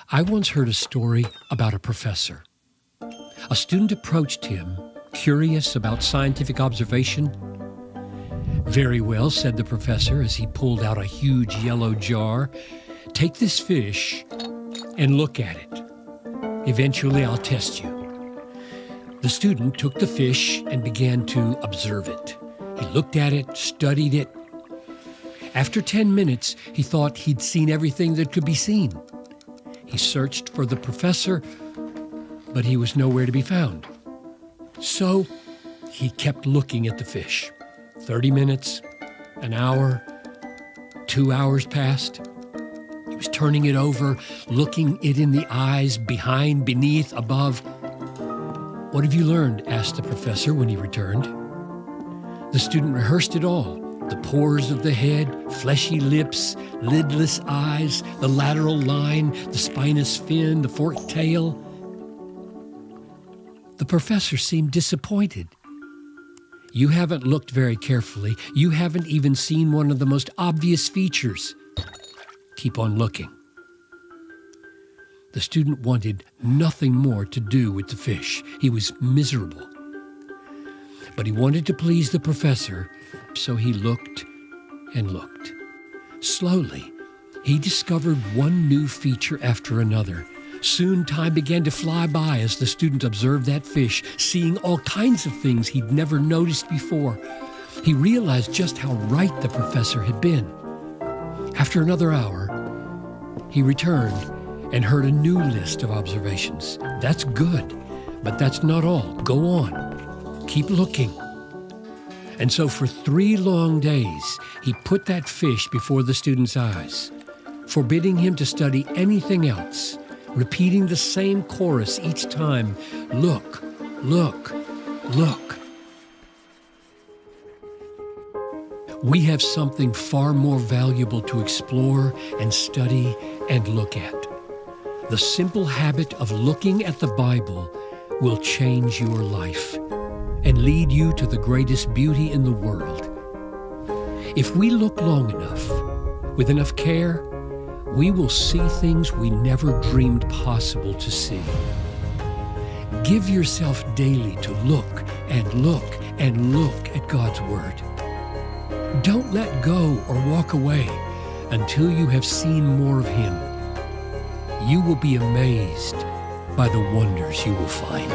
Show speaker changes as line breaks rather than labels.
I once heard a story about a professor. A student approached him, curious about scientific observation. "Very well," said the professor as he pulled out a huge yellow jar. "Take this fish and look at it. Eventually, I'll test you." The student took the fish and began to observe it. He looked at it, studied it. After 10 minutes, he thought he'd seen everything that could be seen. He searched for the professor, but he was nowhere to be found. So he kept looking at the fish. 30 minutes, an hour, 2 hours passed. He was turning it over, looking it in the eyes, behind, beneath, above. "What have you learned?" asked the professor when he returned. The student rehearsed it all. The pores of the head, fleshy lips, lidless eyes, the lateral line, the spinous fin, the forked tail. The professor seemed disappointed. "You haven't looked very carefully. You haven't even seen one of the most obvious features. Keep on looking." The student wanted nothing more to do with the fish. He was miserable. But he wanted to please the professor, so he looked and looked. Slowly, he discovered one new feature after another. Soon time began to fly by as the student observed that fish, seeing all kinds of things he'd never noticed before. He realized just how right the professor had been. After another hour, he returned and heard a new list of observations. "That's good, but that's not all. Go on. Keep looking." And so for 3 long days, he put that fish before the student's eyes, forbidding him to study anything else, repeating the same chorus each time, "Look, look, look." We have something far more valuable to explore and study and look at. The simple habit of looking at the Bible will change your life and lead you to the greatest beauty in the world. If we look long enough, with enough care, we will see things we never dreamed possible to see. Give yourself daily to look and look and look at God's Word. Don't let go or walk away until you have seen more of Him. You will be amazed by the wonders you will find.